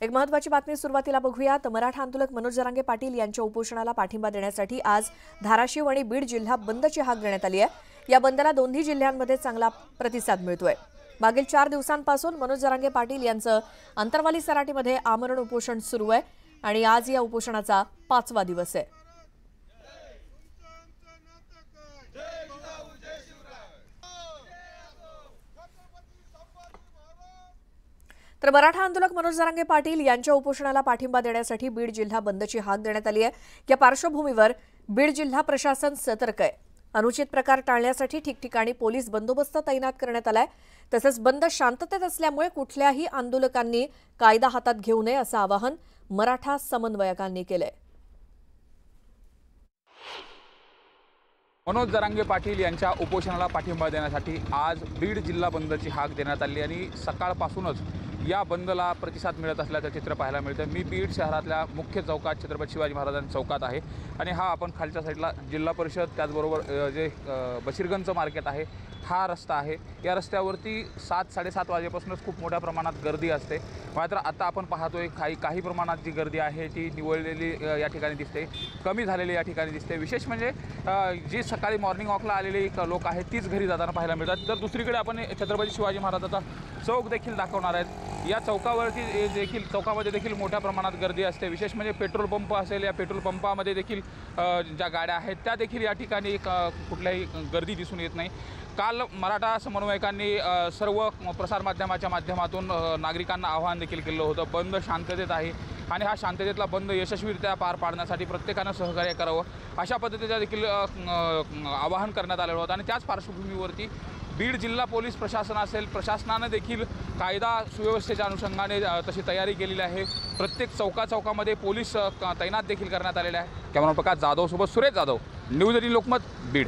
एक महत्त्वाची बातमी सुरुवातीला बघूयात। मराठा आंदोलक मनोज जरांगे पाटील यांच्या उपोषणाला पाठिंबा देण्यासाठी आज धाराशिव आणि बीड जिल्हा बंदची हाक देण्यात आली आहे। या बंदला दोन्ही जिल्ह्यांमध्ये चांगला प्रतिसाद मिळतोय। मागील 4 दिवसांपासून मनोज जरांगे पाटील यांचं अंतरवाली सराटीमध्ये आमरण उपोषण सुरू आहे आणि आज या उपोषणाचा 5वा दिवस आहे। तर मराठा आंदोलक मनोज जरांगे पाटील यांच्या उपोषणाला पाठिंबा देण्यासाठी बीड जिल्हा बंदची हाक देण्यात आली आहे। या पार्श्वभूमीवर बीड जिल्हा प्रशासन सतर्क आहे। अनुचित प्रकार टाळण्यासाठी ठिकठिकाणी पोलीस बंदोबस्त तैनात करण्यात आलाय। तसेच बंद शांततेत असल्यामुळे कुठल्याही आंदोलकांनी कायदा हातात घेऊ नये असं आवाहन मराठा समन्वयकांनी केलंय। मनोज जरांगे पाटील यांच्या उपोषणाला पाठिंबा देण्यासाठी आज बीड जिल्हा बंदची हाक देण्यात आली आणि सकाळपासूनच या बंदला प्रतिसाद मिळत असल्याचं चित्र पाहायला मिळतं। मी बीड शहरातल्या मुख्य चौकात छत्रपती शिवाजी महाराजांच्या चौकात आहे आणि हा आपण खालच्या साईडला जिल्हा परिषद त्याचबरोबर जे बशीरगंजचं मार्केट आहे हा रस्ता आहे। या रस्त्यावरती 7-7:30 वाजेपासूनच खूप मोठ्या प्रमाणात गर्दी असते। मात्र आता आपण पाहतोय काही प्रमाणात जी गर्दी आहे ती निवळलेली या ठिकाणी दिसते, कमी झालेली या ठिकाणी दिसते। विशेष म्हणजे जी सकाळी मॉर्निंग वॉकला आलेली लोक आहेत तीच घरी जाताना पाहायला मिळतात। तर दुसरीकडे आपण छत्रपती शिवाजी महाराजांचा चौक देखील दाखवणार आहेत। या चौकावरती चौकामध्ये देखील मोठ्या प्रमाणात गर्दी असते। विशेष म्हणजे पेट्रोल पंप असेल, या पेट्रोल पंपामध्ये देखील ज्या गाड्या आहेत त्या देखील या ठिकाणी कुठल्याही गर्दी दिसून येत नाही। काल मराठा समन्वयकांनी सर्व प्रसारमाध्यमाच्या माध्यमातून नागरिकांना आवाहन देखील केलं होतं, बंद शांततेत आहे आणि हा शांततेतला बंद यशस्वीरित्या पार पाडण्यासाठी प्रत्येकानं सहकार्य करावं अशा पद्धतीचं देखील आवाहन करण्यात आलेलं होतं। आणि त्याच पार्श्वभूमीवरती बीड जिल्हा पोलीस प्रशासन असेल, प्रशासनानं देखील कायदा सुव्यवस्थेच्या अनुषंगाने तशी तयारी केलेली आहे। प्रत्येक चौकामध्ये पोलीस तैनात देखील करण्यात आलेले आहे। कॅमेरा प्रकाश जाधव सोबत सुरेश जाधव, न्यूज 18 लोकमत, बीड।